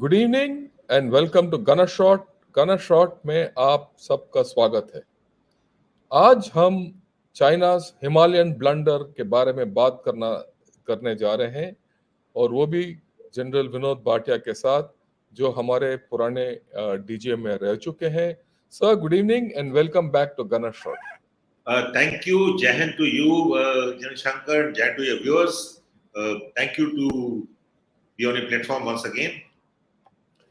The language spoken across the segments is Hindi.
Good evening and welcome to Gana shot. Gana shot में आप सबका स्वागत है। आज हम चाइनाज हिमालयन ब्लंडर के बारे में बात करने जा रहे हैं, और वो भी जनरल विनोद भाटिया के साथ, जो हमारे पुराने डीजे में रह चुके हैं। Sir, good evening and welcome back to Gana shot. Thank you, Jai Hind to you, Jan Shankar, Jai to your viewers. Thank you to be on your platform once again.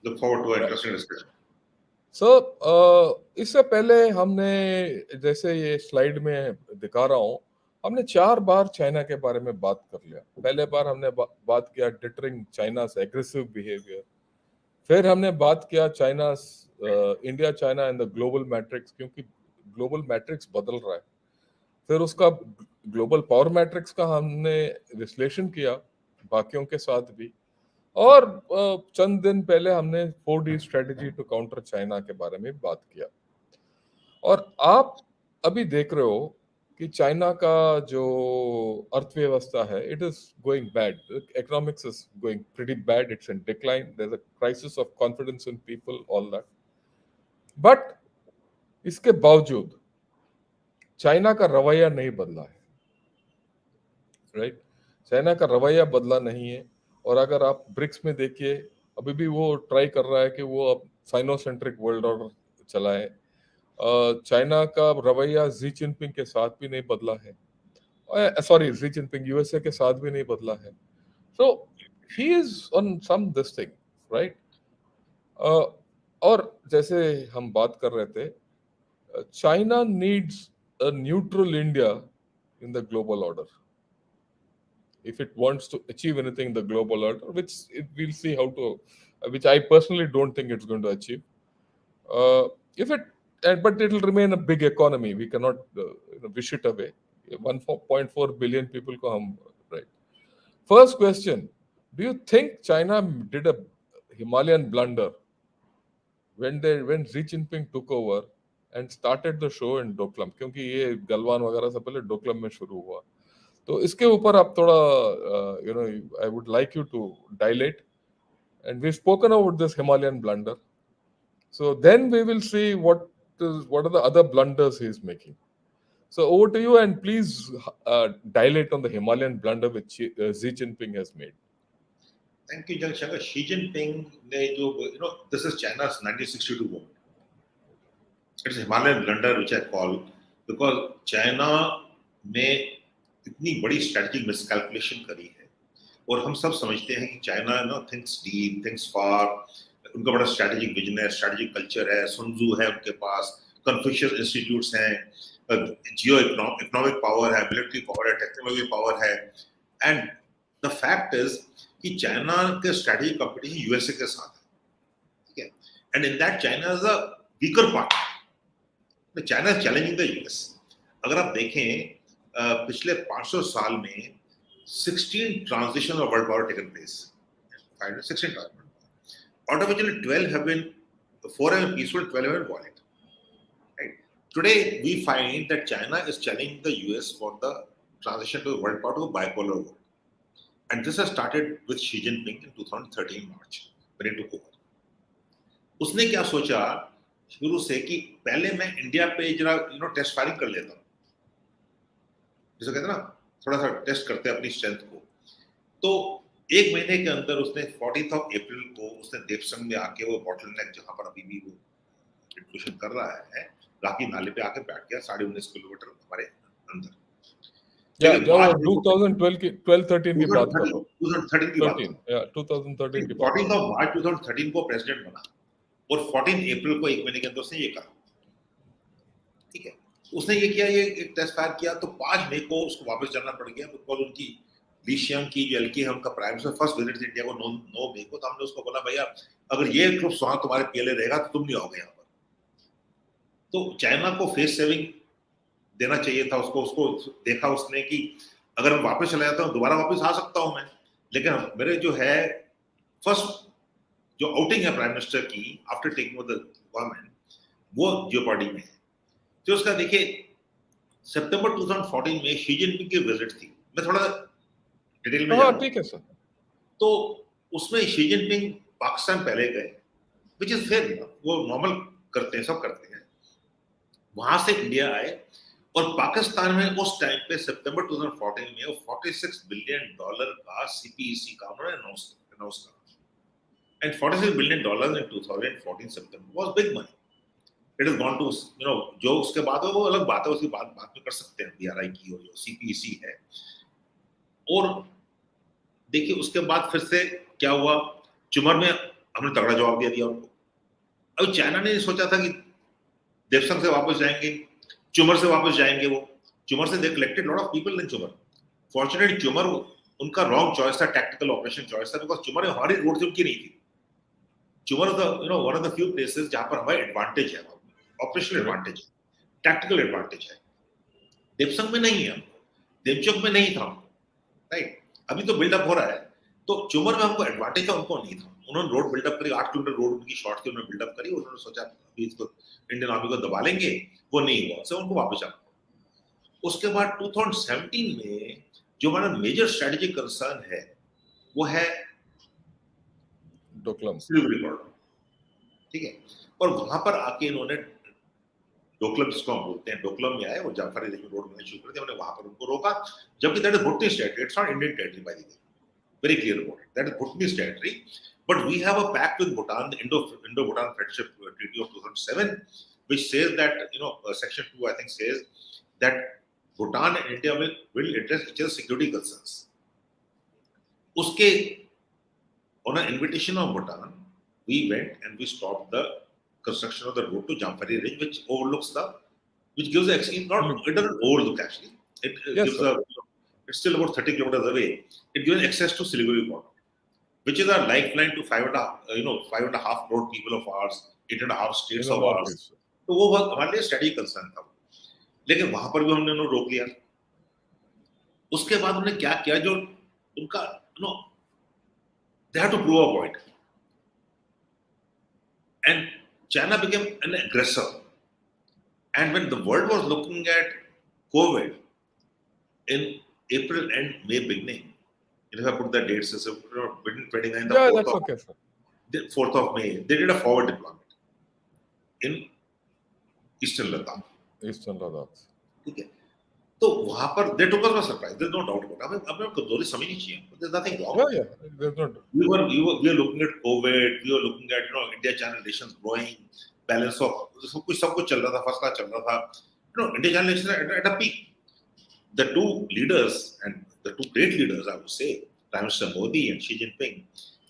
Look forward to an interesting discussion. Sir, इससे पहले हमने, जैसे ये स्लाइड में दिखा रहा हूँ, हमने 4 बार चाइना के बारे में बात कर लिया। पहले बार हमने बात किया डिटरिंग चाइना से एग्रेसिव बिहेवियर। फिर हमने बात किया China, India China in the global matrix, क्योंकि ग्लोबल मैट्रिक्स बदल रहा है। फिर उसका ग्लोबल पावर मैट्रिक्स का हमने विश्लेषण किया बाकियों के साथ भी। और चंद दिन पहले हमने 4D strategy to counter China के बारे में बात किया। और आप अभी देख रहे हो कि चाइना का जो अर्थव्यवस्था है, it is going bad. Economics is going pretty bad, it's in decline, there is a crisis of confidence in people, all that. But इसके बावजूद चाइना का रवैया नहीं बदला है, राइट? चाइना का रवैया बदला नहीं है। और अगर आप ब्रिक्स में देखिए, अभी भी वो ट्राई कर रहा है कि वो अब साइनोसेंट्रिक वर्ल्ड ऑर्डर चलाए। चाइना का रवैया जी जिनपिंग के साथ भी नहीं बदला है। सॉरी, जी जिनपिंग यूएसए के साथ भी नहीं बदला है। So he is on some this thing, right? और जैसे हम बात कर रहे थे, China needs a neutral India in the global order if it wants to achieve anything in the global order, which we'll see how to, which I personally don't think it's going to achieve. If it, but it will remain a big economy. We cannot wish it away. 1.4 billion people ko hum, right? First question: do you think China did a Himalayan blunder when Xi Jinping took over and started the show in Doklam? क्योंकि ये गलवान वगैरह से पहले डोकलम में शुरू हुआ। तो इसके ऊपर आप थोड़ा, I would like you to dilate, and we spoken about this Himalayan blunder, so then we will see what are the other blunders he is making. So over to you, and please dilate on the Himalayan blunder which Xi Jinping has made. Thank you, Jan Shankar. Xi Jinping ne jo, this is China's 1962 moment. It's a Himalayan blunder which I call, because China में इतनी बड़ी स्ट्रेटेजिक मिसकैलकुलेशन करी है। और हम सब समझते हैं कि चाइना थिंक्स डीप, थिंक्स फार, उनका बड़ा स्ट्रेटेजिक विजन है, स्ट्रेटेजिक कल्चर है, सुनजू है उनके पास, कन्फ्यूशियस इंस्टीट्यूट्स हैं, जियो इकोनॉमिक पावर है, मिलिट्री पावर है, टेक्नोलॉजी पावर है। एंड द फैक्ट इज कि चाइना के स्ट्रेटेजिक कंपटीशन यूएसए के साथ है, ठीक है? And in that China is a weaker partner. China is challenging the US. अगर आप देखें पिछले 500 साल में 16 transitions of world power taken place. 16 transitions. Out of which 12 have been, 4 have been peaceful, 12 have been violent. Right? Today we find that China is challenging the US for the transition to the world power, to a bipolar world. And this has started with Xi Jinping in 2013 March when he took over. उसने क्या सोचा शुरू से कि पहले मैं इंडिया पे जरा टेस्ट फायरिंग कर लेता हूँ, जैसे कहते हैं ना, थोड़ा सा टेस्ट करते हैं अपनी स्ट्रेंथ को। तो 1 महीने के अंदर उसने 14 अप्रैल को उसने देवसंग में आके, वो बॉटलनेक जहां पर अभी भी वो इंट्रूशन कर रहा है, राकी नाले पे आके बैठ गया 19.5 किलोमीटर हमारे अंदर। जब 2012 की 12-13 की बात कर रहा हूं, 2013 की बात, 2013 की बात। 14 मार्च 2013 को प्रेसिडेंट बना और 14 अप्रैल को 1 महीने के अंदर उसने ये कहा, ठीक है? उसने ये किया, ये एक टेस्ट फायर किया, तो 5 मई को उसको वापस जाना पड़ गया, बिकॉज उनकी ली शियांग की जो एलकी है, उनका prime minister first visit India को 9 मई को। तो हमने उसको बोला, भैया अगर ये ट्रुप्स वहां तुम्हारे पीएलए रहेगा तो तुम नहीं आओगे यहाँ पर। तो चाइना को फेस सेविंग देना चाहिए था उसको देखा उसने कि अगर मैं वापस चला जाता हूँ दोबारा वापस आ सकता हूँ मैं, लेकिन मेरे जो है फर्स्ट जो आउटिंग है प्राइम मिनिस्टर की after taking over the government, वो जियोपार्डी में है। जो उसका देखिए सितंबर 2014 में शी जिनपिंग की विजिट थी, मैं थोड़ा डिटेल में जा रहा हूं, ठीक है सर। तो उसमें शी जिनपिंग पाकिस्तान पहले गए, विच इज फेयर, वो नॉर्मल करते हैं, सब करते हैं। वहां से इंडिया आए और पाकिस्तान में उस टाइम पे सितंबर 2014 में $46 बिलियन का सीपीईसी का उन्होंने अनाउंस करा, एंड $46 बिलियन इन 2014 सितंबर was big money. It is gone to, जो उसके बाद है वो अलग बात है, उसकी बात में कर सकते हैं, बीआरआई की और जो सीपीईसी है। और देखिए उसके बाद फिर से क्या हुआ, चुमर में हमने तगड़ा जवाब दिया उनको। अब चाइना ने सोचा था कि देवसंग से वापस जाएंगे, चुमर से वापस जाएंगे, वो चुमर से they collected lot of people in Chumar. Fortunately Chumar उनका रॉन्ग चॉइस था, टैक्टिकल ऑपरेशन चॉइस था, बिकॉज चुमर में हमारी रोड थी, उनकी नहीं थी। Chumar one of the few places जहां पर हमारे एडवांटेज है, ऑपरेशनल एडवांटेज, टैक्टिकल एडवांटेज है। देवसंग में नहीं है, देवचौक में नहीं था, राइट। अभी तो बिल्डअप हो रहा है, तो चुमर में हमको एडवांटेज था, उनको नहीं था। उन्होंने रोड बिल्डअप करी, 8 किलोमीटर रोड उनकी शॉर्ट थी, उन्होंने बिल्डअप करी, उन्होंने सोचा अभी इसको इंडियन आर्मी को दबा लेंगे, वो नहीं हुआ, से उनको वापस आना। उसके बाद 2017 में जो हमारा मेजर स्ट्रेटेजिक कंसर्न है वो है डोकलाम, सिलीगुड़ी बॉर्डर, ठीक है। और वहां पर आके इन्होंने डोकलम, जिसको हम बोलते हैं, डोकलम में आए और जाफरी रेंज में रोड बनाना शुरू कर दिया, हमने वहां पर उनको रोका, जबकि that is भूटानीज territory, it's not Indian territory by the way, very clear about it, that is Bhutanese territory, but we have a pact with Bhutan, the Indo-Bhutan Friendship Treaty of 2007, which says that, section 2 I think says that Bhutan and India will address each other's security concerns. Uske, on an invitation of Bhutan, we went and we stopped the construction of the road to Jamphari Ridge, which overlooks which gives it doesn't overlook actually, it yes, gives it's still about 30 kilometers away. It gives access to Siliguri border, which is our lifeline to 5.5 crore people of ours, 8.5 states of ours. तो वो बहुत हमारे लिए स्टडी कंसर्न था, लेकिन वहां पर भी हमने उन्हें रोक लिया। उसके बाद उन्होंने क्या किया, जो उनका they had to prove a point, and China became an aggressor. And when the world was looking at COVID in April and May beginning, if I put the dates, between 29th and 4th of May, they did a forward deployment in Eastern Ladakh. ठीक है, तो वहां पर they took us by surprise. There's no doubt about it. हमें कमजोरी समझनी चाहिए. There's nothing wrong. There's not. We were looking at COVID. We were looking at India-China relations growing, balance of सब कुछ चल रहा था, फर्स्ट क्लास चल रहा था. India-China relations at a peak. The two leaders, and the two great leaders, I would say, Prime Minister Modi and Xi Jinping,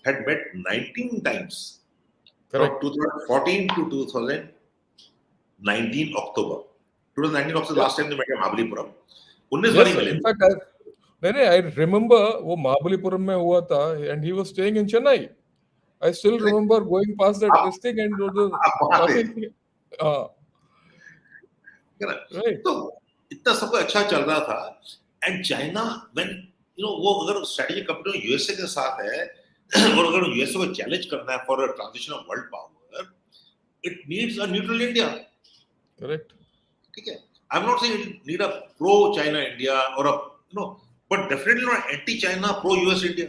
had met 19 times. Correct. From 2014 to 2019 October. 2019 October last time they met in Mahabalipuram. 19 बार मिले. In fact, I remember वो महाबलीपुरम में हुआ था, and he was staying in Chennai. I still remember going past that thing and talking. Right. तो इतना सब अच्छा चल रहा था, एंड चाइना व्हेन वो अगर स्ट्रेटेजिक कंपनी यूएसए के साथ है और अगर यूएसए को चैलेंज करना है for a transition of world power, it needs a neutral India. Correct, ठीक है। I am not saying it need a pro China India और but definitely not anti China pro US India.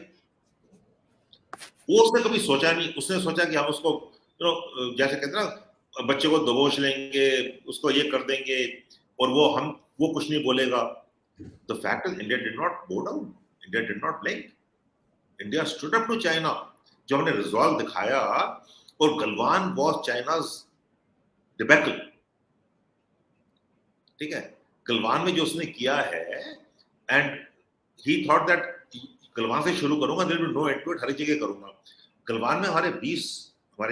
वो उसने कभी सोचा नहीं, उसने सोचा कि हम उसको जैसे कहते हैं ना, बच्चे को दबोच लेंगे, उसको ये कर देंगे और वो कुछ नहीं बोलेगा। The fact is India did not go down. India did not blink. India stood up to China. जब हमने रिजॉल्व दिखाया, और गलवान was China's debacle. ठीक है, गलवान में जो उसने किया है, and he thought that Galwan से शुरू करूंगा, there will be no end to it, हर जगह करूंगा। गलवान में हमारे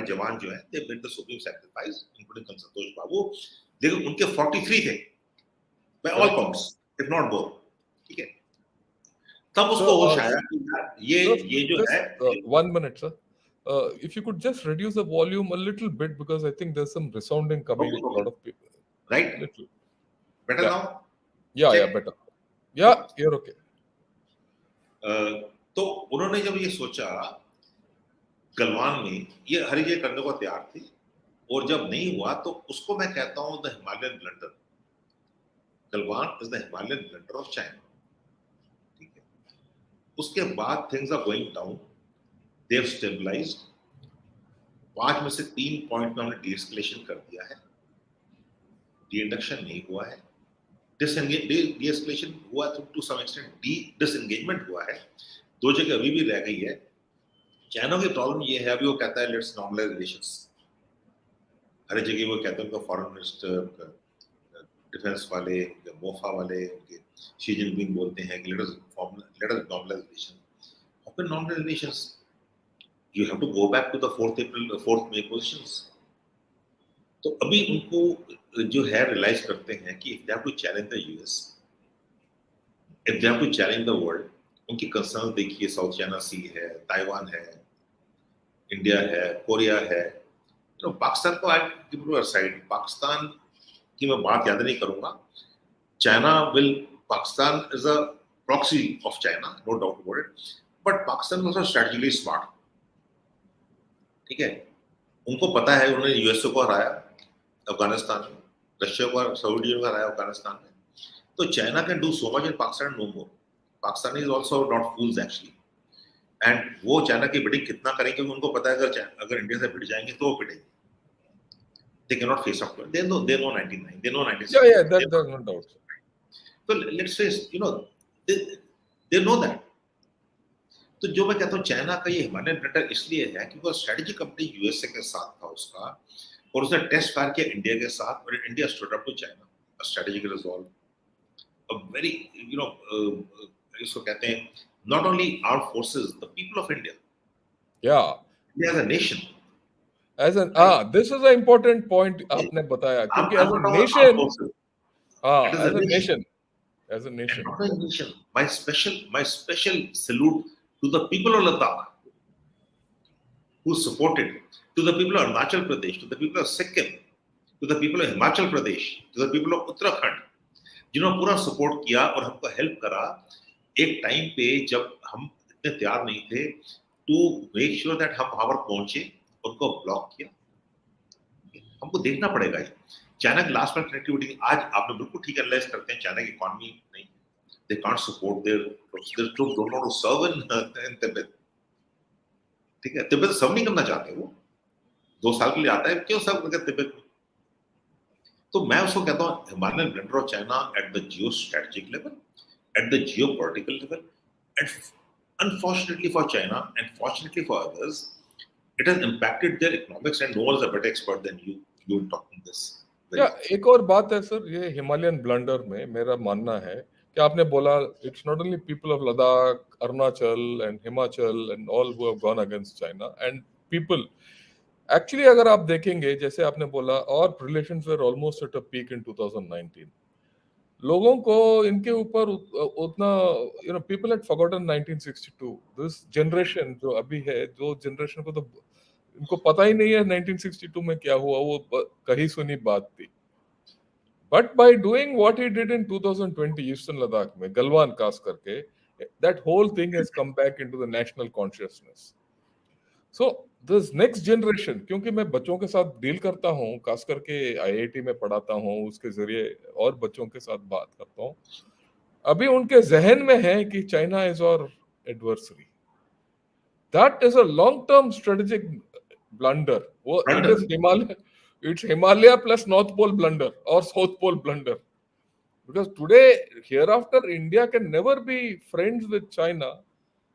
जवान जो हैं, they made the supreme sacrifice, including संतोष बाबू, लेकिन उनके 43 थे by all counts, if not more। ठीक है, तब उसको होश आया कि ये जो है। 1 minute, sir. If you could just reduce the volume a little bit, because I think there's some resounding coming. Okay. A lot of people. Right. Little. Better now. Yeah, better. Yeah, you're okay. तो उन्होंने जब ये सोचा, गलवान में ये हर जगह करने को तैयार थी, और जब नहीं हुआ तो उसको मैं कहता हूँ the Himalayan blunder. Galwan is the Himalayan blunder of China. ठीक है, उसके बाद things are going down, they have stabilized, 5 में से 3 पॉइंट में हमने डीएस्केलेशन कर दिया है, डी-इंडक्शन नहीं हुआ है, डीएस्केलेशन हुआ टू सम एक्सटेंट, डिसएंगेजमेंट हुआ है, 2 जगह अभी भी रह गई है। चाइना की प्रॉब्लम ये है, अभी वो कहता है लेट्स नॉर्मलाइज रिलेशंस, हर जगह वो कहते हैं उनका फॉरेन मिनिस्टर, डिफेंस वाले, मोफा वाले, उनके शी जिनपिंग बोलते हैं कि let us normalize relations. How can normalize relations? You have to go back to the 4th May positions. तो अभी उनको जो है रियलाइज करते हैं कि if they have to challenge the US, if they have to challenge the world, उनकी कंसर्न देखिए, साउथ चाइना सी है, ताइवान है, इंडिया है, कोरिया है, तो पाकिस्तान को I give to side. Pakistan की मैं बात याद नहीं करूंगा, China will, Pakistan is a proxy of China, no doubt about it, but Pakistan also strategically smart, ठीक है। उनको पता है उन्होंने यूएसए को हराया अफगानिस्तान में, रशिया को, सऊदी को हराया अफगानिस्तान में, तो China can do so much in Pakistan, no more. Pakistan is also not fools actually, and वो चाइना की बिडिंग कितना करेंगे, क्योंकि उनको पता है अगर इंडिया से भिड़ जाएंगे तो वो पिटेंगे। They cannot face up to it. They know 99, they know 96. Yeah, that there's no doubt. So let's face, they know that. तो जो मैं कहता हूँ चाइना का ये हिमालयन ब्लंडर इसलिए है क्योंकि स्ट्रेटेजी कंपनी यूएसए के साथ था उसका, और उसने टेस्ट फायर किया इंडिया के साथ, और India stood up to China, a strategic resolve, a very इसको कहते हैं not only our forces, the people of India, Yeah. India as a nation, this is an important point आपने बताया, क्योंकि as a nation, as a nation, not a nation. My special salute to the people of Ladakh who supported, to the people of Arunachal Pradesh, to the people of Sikkim, to the people of Himachal Pradesh, to the people of Uttarakhand, जिन्होंने पूरा सपोर्ट किया और हमको हेल्प करा एक टाइम पे जब हम इतने तैयार नहीं थे, टू मेक श्योर दैट हम वहां पर पहुंचे, उनको ब्लॉक किया। हमको देखना पड़ेगा ये चाइना की लास्ट माइल कनेक्टिविटी। आज आपने बिल्कुल ठीक एनालाइज करते हैं, चाइना की इकोनॉमी नहीं, they can't support their troops don't want to serve in Tibet, ठीक है, तिब्बत सर्व नहीं करना चाहते, वो 2 साल के लिए आता है, क्यों सर्व करके तिब्बत में? तो मैं उसको कहता हूँ Himalayan blunder of China at the geo strategic level, at the Jio political level, and unfortunately for China and fortunately for others, it has impacted their economics, and no one is a better expert than you talking this. एक और बात है सर, ये हिमालयन ब्लंडर में मेरा मानना है कि आपने बोला it's not only people of Ladakh, Arunachal and Himachal and all who have gone against China and people actually, अगर आप देखेंगे जैसे आपने बोला, और relations were almost at a peak in 2019, लोगों को इनके ऊपर उतना people had forgotten 1962, this generation जो अभी है, जो जनरेशन को तो इनको पता ही नहीं है 1962 में क्या हुआ, वो कहीं सुनी बात थी। But by doing what he did in 2020 eastern Ladakh में गलवान कास्ट करके, that whole thing has come back into the national consciousness. So this next generation, क्योंकि मैं बच्चों के साथ डील करता हूँ, खास करके आईआईटी में पढ़ाता हूँ, उसके जरिए और बच्चों के साथ बात करता हूँ, अभी उनके जहन में है कि China is our adversary. That is a long term strategic blunder. वो it's Himalaya plus North Pole blunder or South Pole blunder, because today hereafter India can never be friends with China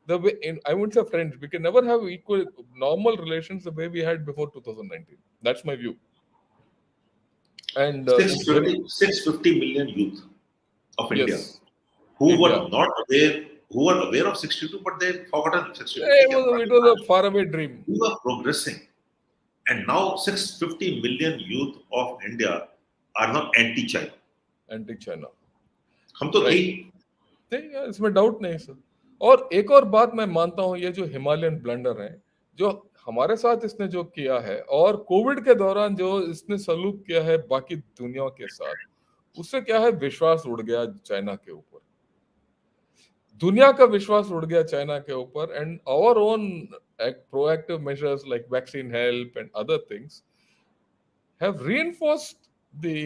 the way I wouldn't say friends, we can never have equal normal relations the way we had before 2019. That's my view. And 650 million youth of India, yes, who India were not aware, who were aware of 62, but they forgotten 62. it was a faraway dream. We were progressing, and now 650 million youth of India are now anti-China. Anti-China. हम तो थे, इसमें डाउट नहीं सर। और एक और बात मैं मानता हूँ, ये जो हिमालयन ब्लंडर है, जो हमारे साथ इसने जो किया है, और कोविड के दौरान जो इसने सलूक किया है बाकी दुनिया के साथ, उससे क्या है, विश्वास उड़ गया चाइना के ऊपर, दुनिया का विश्वास उड़ गया चाइना के ऊपर। And our own proactive measures like vaccine help and other things have reinforced the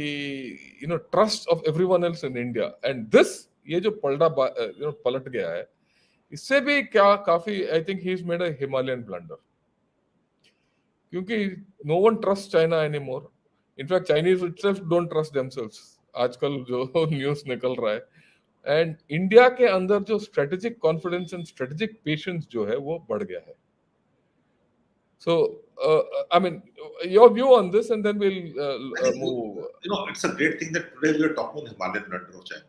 trust of everyone else in India. And this ये जो पलट गया है, इससे भी क्या काफी, I think he's made a Himalayan blunder. क्योंकि no one trust China any more. In fact Chinese itself don't trust themselves. आजकल जो न्यूज़ निकल रहा है, एंड इंडिया के अंदर जो strategic confidence and strategic patience जो है वो बढ़ गया है. So, I mean, your view on this, and then we'll I think move. it's a great thing that today we are talking about Himalayan blunder of China.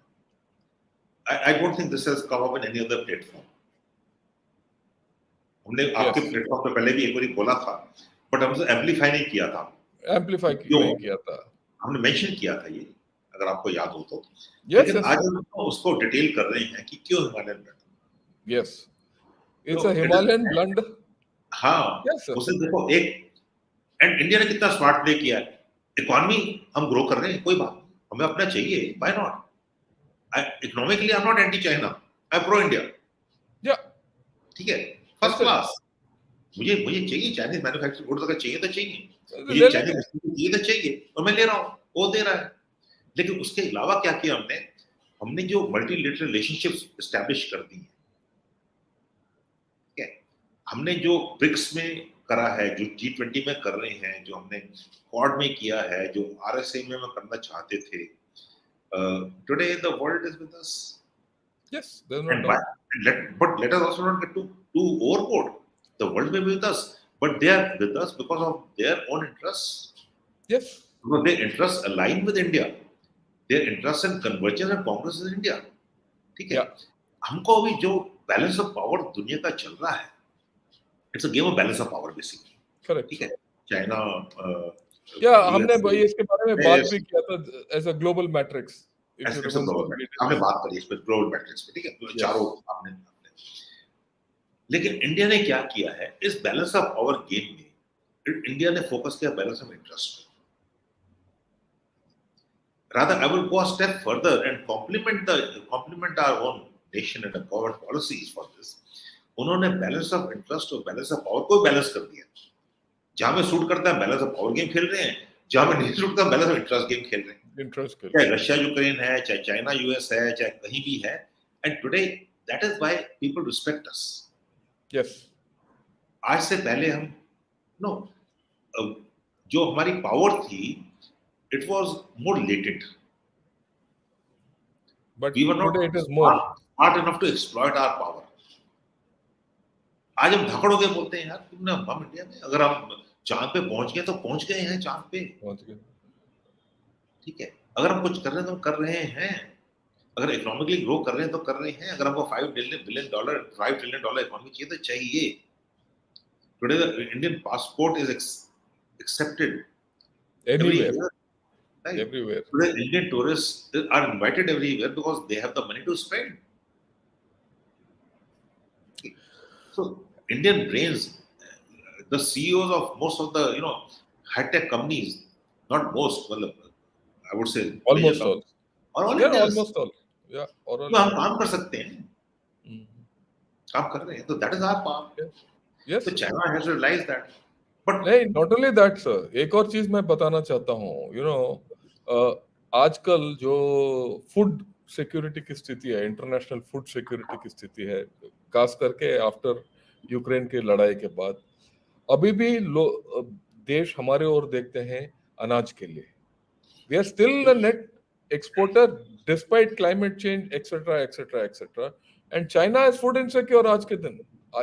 I don't think this has come up in any other platform. हमने आपके Yes, प्लेटफॉर्म पे पहले भी एक बार बोला था, बट हमसे एम्पलीफाई नहीं किया था. amplify क्यों? नहीं किया था. हमने मेंशन किया था ये, अगर आपको याद हो तो. Yes, लेकिन yes, आज हम उसको डिटेल कर रहे हैं कि क्यों हिमालयन ब्लंडर. yes. It's तो a Himalayan blunder. हाँ, Yes, sir. उसे देखो एक, एंड इंडिया ने कितना स्मार्ट प्ले किया है. इकोनॉमी हम ग्रो कर रहे हैं, कोई बात नहीं, हमें अपना चाहिए, why not. Economically I am not anti China, I am pro India. Yeah. ठीक है, फर्स्ट That's it. क्लास. मुझे चाहिए चाइनीज मैन्युफैक्चरिंग गुड्स, अगर चाहिए तो चाहिए, मुझे ले चाइनीज लेंगे. चाहिए तो चाहिए, और मैं ले रहा हूँ, वो दे रहा है. लेकिन उसके अलावा क्या किया हमने जो मल्टीलेटरल रिलेशनशिप्स एस्टैब्लिश कर दी है. ठीक है, हमने जो ब्रिक्स में करा है, जो G20 में कर रहे हैं, जो हमने क्वाड में किया है, जो RSA में हम करना चाहते थे. Today the world is with us. Yes, there's no And doubt. but let us also not get too overboard. The world may be with us, but they are with us because of their own interests. Yes. Because their interests align with India. Their interests and convergence and progress in India. ठीक है. Yeah. हमको अभी जो बैलेंस ऑफ पावर दुनिया का चल रहा है, it's a game of balance of power basically. Correct. ठीक है. चाइना, Yeah, हमने भाई इसके बारे में बात भी किया था as a global matrix. If you remember. हमने बात करी इस पर ग्लोबल मैट्रिक्स पे. ठीक है, Yes. चारों आपने. लेकिन इंडिया ने क्या किया है इस बैलेंस ऑफ पावर गेम में? इंडिया ने फोकस किया balance of interest. Rather, I will go a step further and compliment our own nation and our policies for this. उन्होंने बैलेंस ऑफ इंटरेस्ट और बैलेंस ऑफ पावर को बैलेंस कर दिया. जहां में सूट करता है बैलेंस ऑफ पावर गेम खेल रहे हैं, जहां में नहीं सूट करता बैलेंस ऑफ इंटरेस्ट गेम खेल रहे हैं. Interest. चाहे रशिया यूक्रेन है, चाहे चाइना यूएस है, चाहे कहीं भी है. And today that is why people respect us. Yes. आज से पहले हम नो जो हमारी पावर थी, it was more latent. But We were not today it is more. smart enough to exploit our power. आज हम धकड़ हो गए, बोलते हैं यार तुमने हम इंडिया में अगर हम चांद पे पहुंच गए तो पहुंच गए हैं चांद पे. पहुंच गए. ठीक है, अगर हम कुछ कर रहे हैं तो हम कर रहे हैं. अगर इकोनॉमिकली ग्रो कर रहे हैं तो कर रहे हैं. अगर हमको $5 ट्रिलियन इकोनॉमी चाहिए तो चाहिए. Today the Indian passport is accepted Anywhere. everywhere. Right? Everywhere. Today, Indian tourists are invited everywhere because they have the money to spend. So, Indian brains, the CEOs of most of the high-tech companies, not most, well, I would say Almost all. or all Yeah, Indians, almost all. Yeah, or all. तो हम काम कर सकते हैं, Mhm. काम कर रहे हैं. तो that is our power. Yes. So China has to realize that. But नहीं, not only that, sir. एक और चीज मैं बताना चाहता हूँ. आजकल जो फूड सिक्योरिटी की स्थिति है, इंटरनेशनल फूड सिक्योरिटी की स्थिति है, खास करके आफ्टर यूक्रेन की लड़ाई के बाद, अभी भी देश हमारे ओर देखते हैं अनाज के लिए. We are still the net exporter despite climate change etcetera etcetera etcetera. And China is food insecure आज के दिन.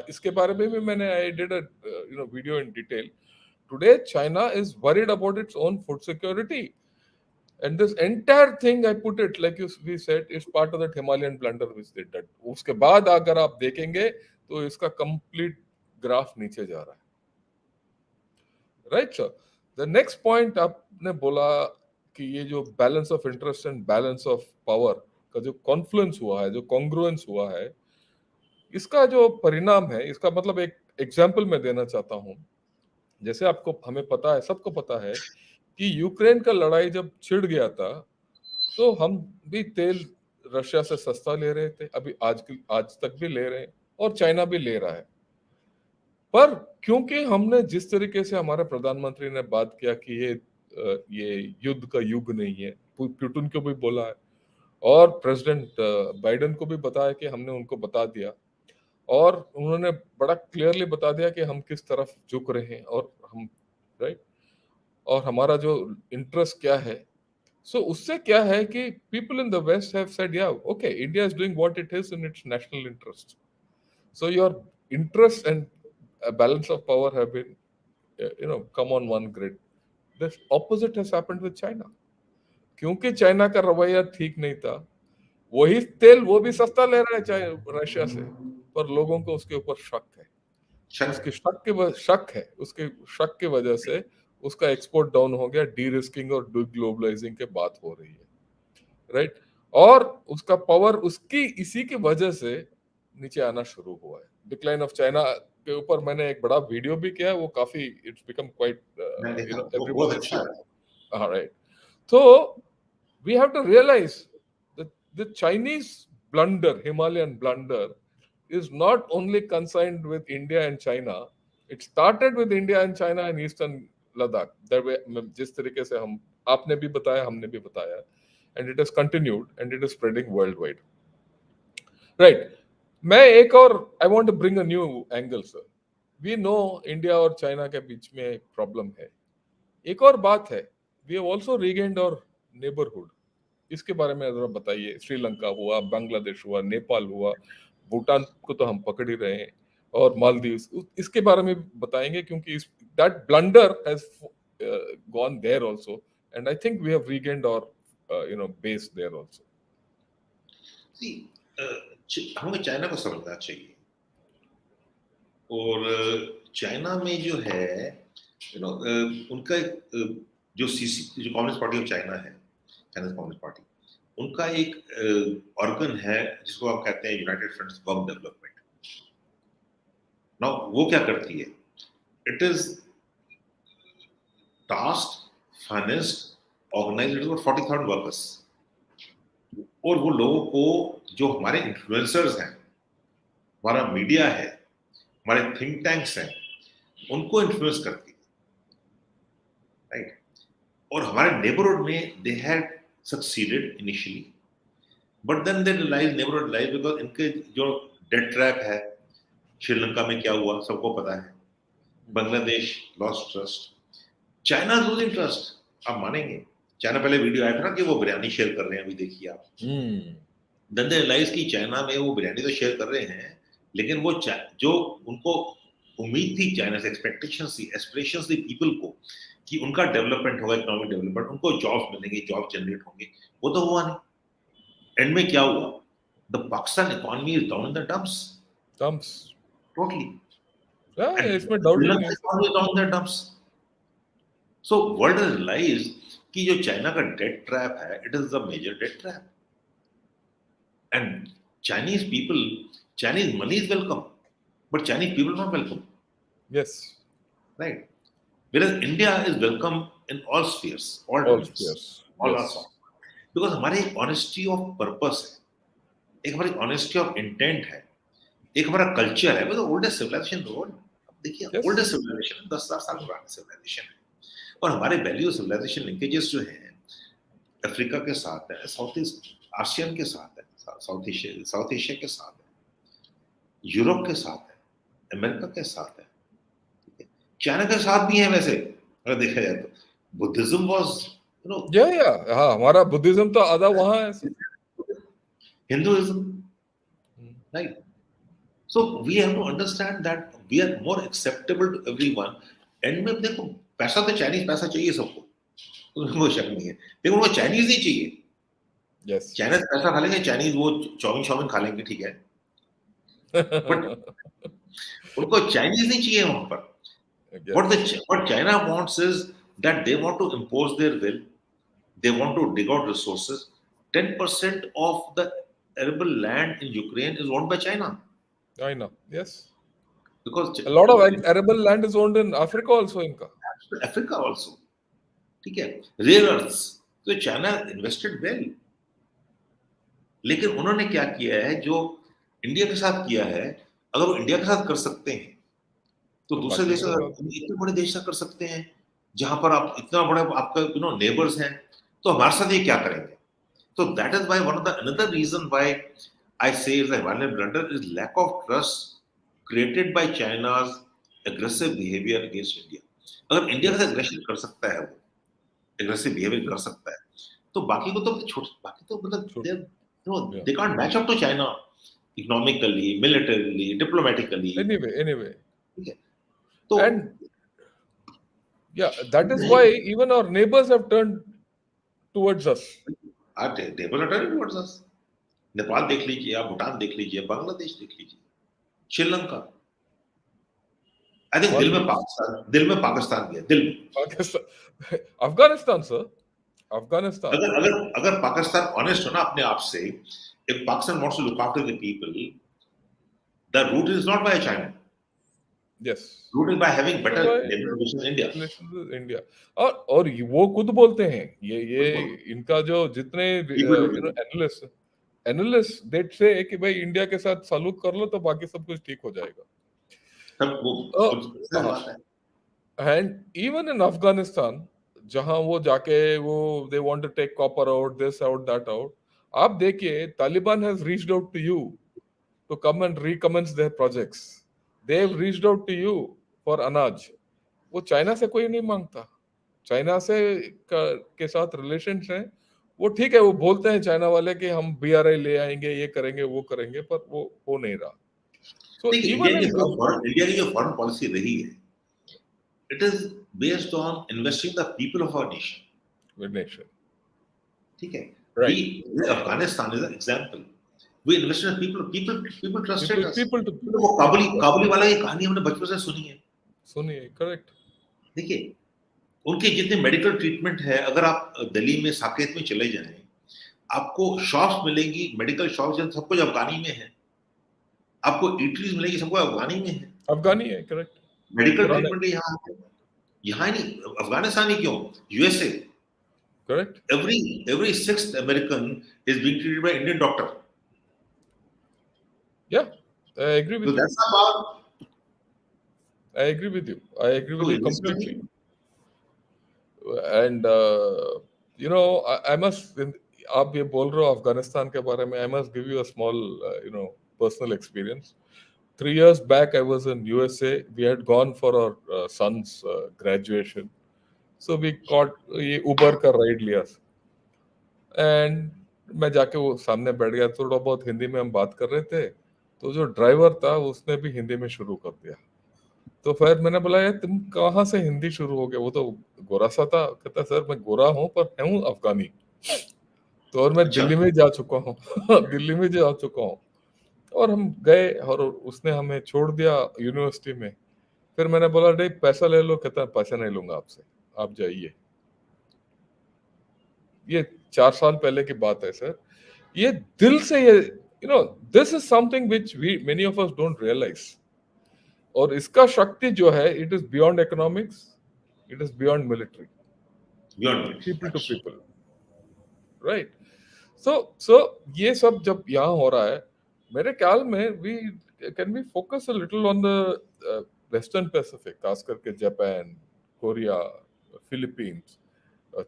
इसके बारे में भी मैंने I did a video in detail. Today China is worried about its own food security. And this entire thing, I put it like we said, is part of that Himalayan blunder which they did. उसके बाद अगर आप देखेंगे तो इसका complete ग्राफ नीचे जा रहा है. Right, sir? The next point आपने बोला कि ये जो balance of interest and balance of power का जो कॉन्फ्लुएंस हुआ है, जो कॉन्ग्रुएंस हुआ है, इसका जो परिणाम है, इसका मतलब एक एग्जाम्पल मैं देना चाहता हूँ. जैसे आपको हमें पता है, सबको पता है कि यूक्रेन का लड़ाई जब छिड़ गया था तो हम भी तेल रशिया से सस्ता ले रहे थे, अभी आज तक भी ले रहे हैं, और चाइना भी ले रहा है. पर क्योंकि हमने जिस तरीके से हमारे प्रधानमंत्री ने बात किया कि ये युद्ध का युग नहीं है, पुतिन को भी बोला है और प्रेसिडेंट बाइडेन को भी बताया कि हमने उनको बता दिया, और उन्होंने बड़ा क्लियरली बता दिया कि हम किस तरफ झुक रहे हैं और हम राइट, और हमारा जो इंटरेस्ट क्या है. सो उससे क्या है कि people in the West have said या okay, India is doing what it is in its national interest. So your interest and balance of power have been come on one grid. The opposite has happened with China. क्योंकि चाइना का रवैया ठीक नहीं था, वही तेल वो भी सस्ता ले रहा है चाहे रशिया से, पर लोगों को उसके ऊपर शक है. उसके शक की वजह से उसका एक्सपोर्ट डाउन हो गया. डी रिस्किंग और डी ग्लोबलाइजिंग के बात हो रही है, राइट. और उसका पावर उसकी इसी की वजह से नीचे आना शुरू हुआ है. डिक्लाइन ऑफ चाइना के ऊपर मैंने एक बड़ा वीडियो भी किया है, वो काफी इट्स बिकम क्वाइट बहुत अच्छा है. राइट. तो we have to realise the Chinese blunder, Himalayan blunder, is not only concerned with India and China. It started with India and China and Eastern Ladakh. जिस तरीके से हम आपने भी बताया, हमने भी बताया, and it has continued and it is spreading worldwide. Right. मैं एक और I want to bring a new angle, sir. We know India और China के बीच में एक प्रॉब्लम है. एक और बात है, we have also regained our neighborhood. इसके बारे में जरा बताइए. श्रीलंका हुआ, बांग्लादेश हुआ, नेपाल हुआ, भूटान को तो हम पकड़ ही रहे हैं, और मालदीव, इसके बारे में बताएंगे, क्योंकि that blunder has gone there also, and I think we have regained our base there also. हमें चाइना को समझना चाहिए, और चाइना में जो है उनका जो कम्युनिस्ट पार्टी ऑफ चाइना है, चाइनीज कम्युनिस्ट पार्टी, उनका एक ऑर्गन है जिसको आप कहते हैं United Front for development. Now वो क्या करती है? It is tasked, financed, organised for 40,000 workers, और वो लोगों को, जो हमारे इन्फ्लुएंसर्स हैं, हमारा मीडिया है, हमारे थिंक टैंक्स हैं, उनको इन्फ्लुएंस करती है, राइट. और हमारे नेबरहुड में they had succeeded initially, but then they realized, never realized, because इनके जो डेट ट्रैप है, श्रीलंका में क्या हुआ सबको पता है, Bangladesh lost trust, China losing trust. आप मानेंगे, चाइना पहले वीडियो आया था ना कि वो बिरयानी शेयर कर रहे हैं, अभी देखिए आप. then they realized कि चाइना में वो बिरयानी तो शेयर कर रहे हैं, लेकिन वो जो उनको उम्मीद थी, चाइना से एक्सपेक्टेशंस थी, एस्पिरेशंस थी पीपल को, कि उनका डेवलपमेंट होगा, इकोनॉमिक डेवलपमेंट, उनको जॉब्स मिलेंगे, जॉब जनरेट होंगे, वो तो हुआ नहीं. एंड में क्या हुआ? The Pakistan economy is down in the dumps totally. इसमें डाउट नहीं है, economy down in the dumps. So world has realised कि जो चाइना का डेट ट्रैप है, it is the major debt trap. And Chinese people, Chinese money is welcome, but Chinese people not welcome. Yes, right. Whereas India is welcome in all spheres, all domains, all aspects, because हमारी honesty of purpose है, एक हमारी honesty of intent है, एक हमारा culture है. वो oldest civilization in the world. देखिए, oldest civilization 10,000 साल पुरानी civilization है, और हमारे value civilization linkages जो हैं, अफ्रीका के साथ है, साउथ ईस्ट आसियन के साथ है, साउथ एशिया के साथ है, यूरोप के साथ है, अमेरिका के साथ है, चाइना के साथ भी है. वैसे अगर देखा जाए तो बुद्धिज्म वाज हाँ, हमारा बुद्धिज्म तो आधा वहां है, Hinduism, right. So we have to understand that we are more acceptable to everyone. End में देखो, पैसा तो चाइनीज पैसा चाहिए सबको, उनको शक नहीं है, लेकिन उनको चाइनीज नहीं चाहिए. यस, चाइनीज पैसा खा लेंगे, चाइनीज वो चाउमीन खा लेंगे, ठीक है, बट उनको चाइनीज नहीं चाहिए वहां पर. What China wants is that they want to impose their will. They want to dig out resources. 10% of the arable land in Ukraine is owned by China. I know. Yes. Because a lot of arable land is owned in Africa also. इनका. Africa also. ठीक है. Rare earths. So China invested well. लेकिन उन्होंने क्या किया है, जो इंडिया के साथ किया है, अगर वो इंडिया के साथ कर सकते हैं, तो दूसरे देश इतने बड़े देश कर सकते हैं, जहां पर आप इतना बड़ा आपका नेबर्स हैं, तो हमारे साथ ये क्या करेंगे? तो that is why one of the another reason why I say is the violent blunder is lack of trust created by China's aggressive behavior against India. अगर इंडिया का Yes. एग्रेशन कर सकता है, वो एग्रेसिव बिहेवियर कर सकता है, तो बाकी को तो बाकी तो मतलब True. They you know Yeah. They can't match up to China economically, militarily, diplomatically. Anyway, ठीक है, तो and yeah, that is why even our neighbors have turned towards us. आप neighbour are turning towards us. Nepal देख लीजिए, आप भूटान देख लीजिए, बांग्लादेश देख लीजिए, श्रीलंका। आई थिंक Maldives, दिल में पाकिस्तान गया, दिल में। Pakistan, Afghanistan, sir. Afghanistan. अगर अगर अगर पाकिस्तान ऑनेस्ट हो ना अपने आप से, if Pakistan wants to look after the people, the route is not by China, Yes. Route is by having That's better why neighbour relations in India. relations with India. और वो खुद बोलते हैं, ये इनका जो जितने एनालिस्ट देट से कि भाई इंडिया के साथ सलूक कर लो तो बाकी सब कुछ ठीक हो जाएगा. सब वो सही बात है। एंड इवन इन अफगानिस्तान जहां वो जाके वो they want to take copper out, this out, that out, आप देखिए Taliban has reached out to you to come and recommence their projects. They've reached out to you for अनाज. वो चाइना से कोई नहीं मांगता. चाइना से के साथ रिलेशंस हैं. वो ठीक है, वो बोलते हैं चाइना वाले कि हम बीआरआई ले आएंगे, ये करेंगे, वो करेंगे, पर वो हो नहीं रहा. So देखिए, even in इंडिया की जो फॉरेन पॉलिसी रही है, it is based on investing the people of our nation, ठीक है, right? Afghanistan is an example. We invested in people trusted us. People to वो काबुली वाला की कहानी हमने बचपन से सुनी है। सुनिए, correct. देखिए, उनके जितने मेडिकल ट्रीटमेंट है, अगर आप दिल्ली में साकेत में चले जाएं, आपको शॉप्स मिलेंगी, मेडिकल शॉप्स सब कुछ अफगानी में है। आपको इटलीज मिलेगी, सब कुछ अफगानी में है। अफगानी है, correct. मेडिकल ट्रीटमेंट यहाँ नहीं, अफगानिस्तान ही क्यों, USA, correct. every sixth American is being treated by Indian doctor. Yeah, I agree with So you. that's about. I agree with you. I agree with you completely. And you know, I must. आप ये बोल रहे हो अफगानिस्तान के बारे में. I must give you a small, personal experience. 3 years back, I was in USA. We had gone for our son's graduation, so we got ये Uber का ride लिया. And मैं जाके वो सामने बैठ गया, थोड़ा बहुत हिंदी में हम बात कर रहे थे, तो जो ड्राइवर था उसने भी हिंदी में शुरू कर दिया. तो फिर मैंने बोला यार तुम कहाँ से हिंदी शुरू हो गया? वो तो गोरा सा था. कहता सर मैं गोरा हूँ पर हूँ अफगानी. तो और मैं दिल्ली में जा चुका हूँ. दिल्ली में जा चुका हूँ. और हम गए और उसने हमें छोड़ दिया यूनिवर्सिटी में. फिर मैंने बोला डे पैसा ले लो. कहता पैसा नहीं लूंगा आपसे, आप जाइए. ये 4 साल पहले की बात है सर. ये दिल से ये this is something which we many of us don't realise. और इसका शक्ति जो है, it is beyond economics, it is beyond military, people to people, right. So ये सब जब यहाँ हो रहा है, मेरे ख्याल में we focus a little on the western Pacific, खास करके जापान, कोरिया, फिलीपींस,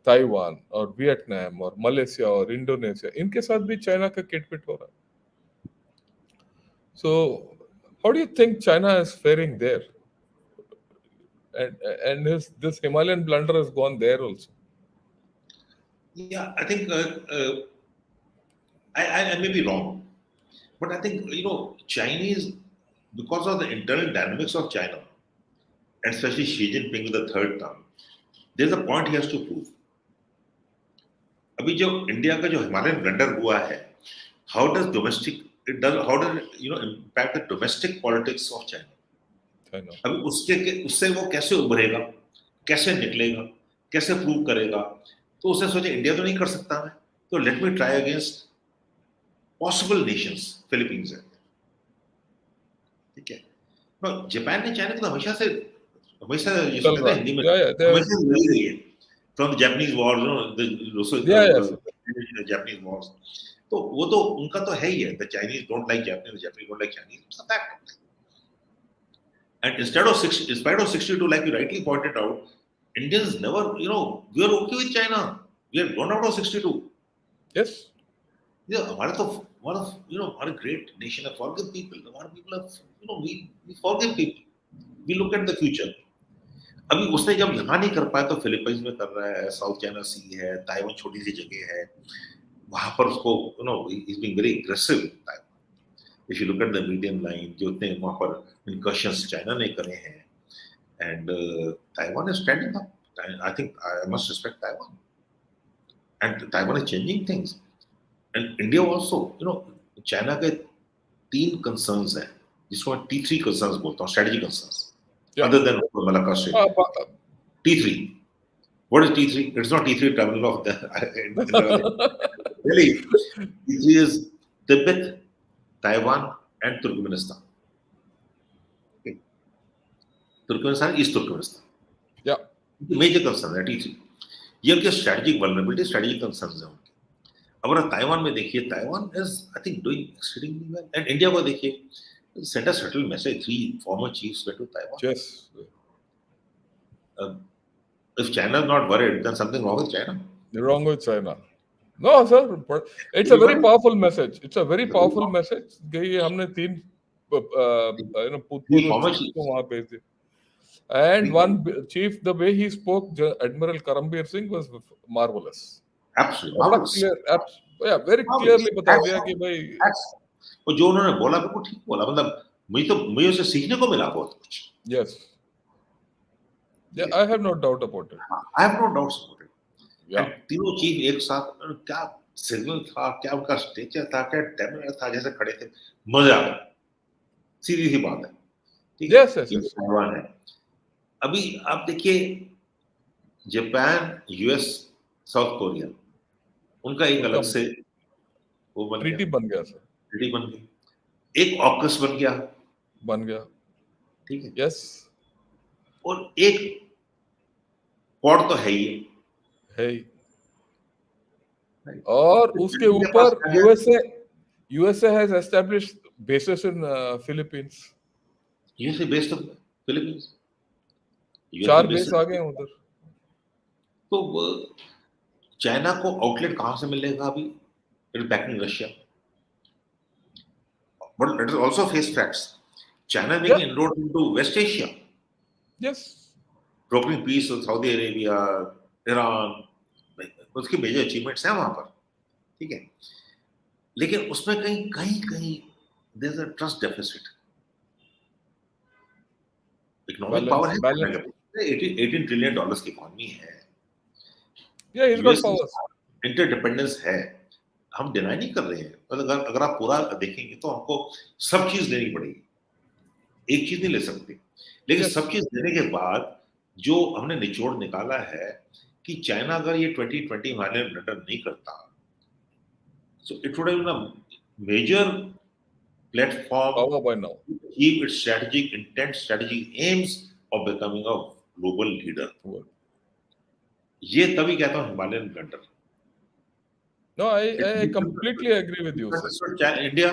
ताइवान और वियतनाम और मलेशिया और इंडोनेशिया, इनके साथ भी चाइना का किटपिट हो रहा है. So, how do you think China is faring there? And this Himalayan blunder has gone there also. Yeah, I think I may be wrong, but I think Chinese, because of the internal dynamics of China, and especially Xi Jinping with the third term, there's a point he has to prove. अभी जो इंडिया का जो हिमालयन ब्लंडर हुआ है, how does impact the domestic politics of China? अभी उससे वो कैसे उभरेगा, कैसे निकलेगा, कैसे प्रूव करेगा? तो उसने सोचा इंडिया तो नहीं कर सकता मैं, तो let me try against possible Nations. Philippines है, ठीक है. जापान ने चाइना को हमेशा ये कहते हैं हिंदी में हमेशा लड़ी रही है. From the Japanese wars, the Japanese wars. तो वो तो उनका तो है ही है. The Chinese don't like Japanese, the Japanese don't like Chinese. It's a fact. And in spite of 62, like you rightly pointed out, Indians never, we are okay with China. We have gone out of 62. Yes. Yeah, हमारे great nation of forgive people. हमारे people have, we forgive people. We look at the future. अभी उसने जब यहाँ नहीं कर पाया तो फिलीपींस में कर रहा है, साउथ चाइना सी है, ताइवान छोटी सी जगह है, वहां पर उसको is being very aggressive. If you look at the medium line, जो उतने वहां पर इनकर्शंस चाइना ने करे हैं, and Taiwan is standing up. I think I must respect Taiwan, and Taiwan is changing things, and India also. China के 3 कंसर्न्स हैं, जिसको मैं T3 कंसर्न्स बोलता हूँ, strategy concerns, other than Malacca Strait. T3. What is T3? It's not T3 terminal of the really. T3 is Tibet, Taiwan, and Turkmenistan. Okay. Turkmenistan, East Turkmenistan. Yeah. Major concern है T3. ये उनके strategic vulnerability, strategic concerns हैं उनके. अब अगर ताइवान में देखिए, Taiwan is I think doing exceedingly well, and India को देखिए, sent a subtle message. 3 former chiefs went to Taiwan. Yes. If China is not worried, then something wrong with China. Wrong with China. No, sir. But it's a very powerful message. It's a very powerful message. कि हमने 3 पूर्व chiefs को वहाँ भेज दिया. And one chief, the way he spoke, Admiral Karambir Singh, was marvelous. Absolutely. Yeah, very clearly बता दिया कि भाई. और जो उन्होंने बोला बिल्कुल ठीक बोला, मतलब मुझे उससे सीखने को मिला बहुत कुछ. Yes. Yeah, I have no doubt about it. I have no doubts about it. Yeah. तीनों चीफ एक साथ, क्या सिग्नल था, क्या उनका स्टेचर था, क्या टेम्परेचर था, जैसे खड़े थे, मजा आ गया. सीधी सी बात है. ठीक है. Yes. ताइवान है. अभी आप देखिए, जापान, यूएस, साउथ कोरिया, उनका एक अलग से वो ट्रीटी बन गया सर. ट्रीटी बन गई. एक ऑकस बन गया. ठीक है. यस. और एक क्वाड तो है ही. और उसके ऊपर USA has established bases in Philippines. USA based of Philippines. 4 base आ गए उधर. तो चाइना को आउटलेट कहां से मिलेगा अभी? It is banking Russia. But let us also face facts. China making inroads into West Asia. Yes. Brokering peace with Saudi Arabia, Iran, उसके मेजर अचीवमेंट्स हैं वहां पर. ठीक है. लेकिन उसमें कहीं there is a trust deficit. Economic power है. 18 ट्रिलियन डॉलर्स की इकोनॉमी है. Yeah, he's got powers. Interdependence है. हम डिनाई नहीं कर रहे हैं. अगर आप पूरा देखेंगे तो हमको सब चीज लेनी पड़ेगी, एक चीज नहीं ले सकते. लेकिन सब चीज लेने के बाद जो हमने निचोड़ निकाला है कि चाइना अगर ये 2020 वाले ब्लंडर नहीं करता, so it would have been a major platform by now to achieve its strategic aims of becoming a global leader. ये तभी कहता हूँ Himalayan blunder. No, I completely agree with you, sir. India,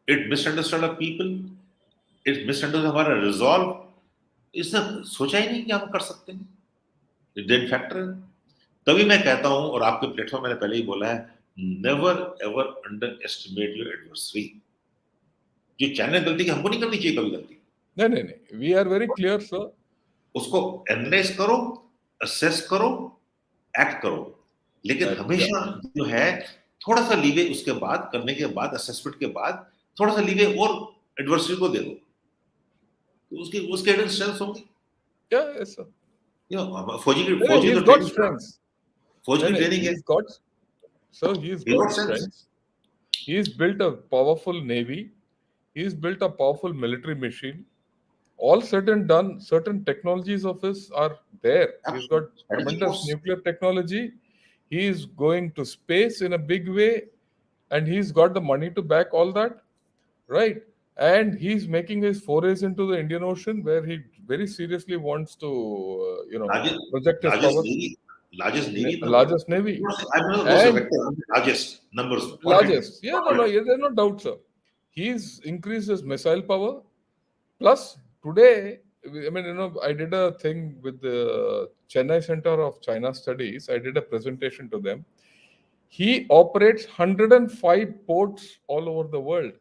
it misunderstood our people, it misunderstood हमारा resolve. इसने सोचा ही नहीं कि हम कर सकते हैं. It didn't factor in. तभी मैं कहता हूँ, और आपके प्लेटफॉर्म मैंने पहले ही बोला है, never ever underestimate your adversary. जो चाइना गलती की हमको नहीं करनी चाहिए कभी गलती. नहीं. We are very clear, sir. उसको एनालाइज करो, असेस करो, एक्ट करो. लेकिन हमेशा जो है थोड़ा सा लीवे उसके बाद करने के बाद, असेसमेंट के बाद थोड़ा सा लीवे और एडवर्सरी को दे दो, तो उसके हिडन स्ट्रेंथ्स होंगे. Yes, sir. फौजी की ट्रेनिंग है. He's got strengths. He's built a powerful navy. He's built a powerful military machine. All said and done, certain technologies of his are there. He's got tremendous nuclear technology. He is going to space in a big way, and he's got the money to back all that, right? And he's making his forays into the Indian Ocean, where he very seriously wants to, project his power. Largest navy. Largest navy. Largest numbers. Largest. Yeah, there's no doubt, sir. He's increased his missile power. Plus, today, I mean, I did a thing with the Chennai Center of China Studies. I did a presentation to them. He operates 105 ports all over the world,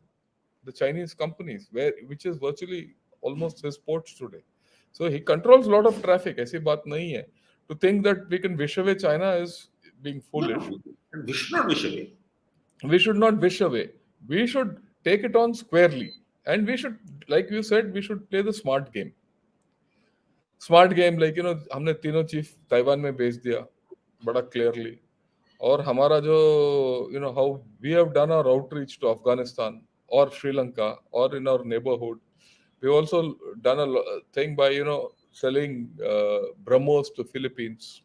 the Chinese companies, which is virtually almost his ports today. So he controls a lot of traffic. ऐसी बात नहीं है. To think that we can wish away China is being foolish. No, we should not wish away. We should not wish away. We should take it on squarely. And we should, like you said, we should play the smart game. Smart game, like, हमने तीनों चीफ ताइवान में भेज दिया बड़ा क्लियरली. और हमारा जो, how we have done our outreach to Afghanistan or Sri Lanka or in our neighborhood. We also done a thing by, selling BrahMos to Philippines.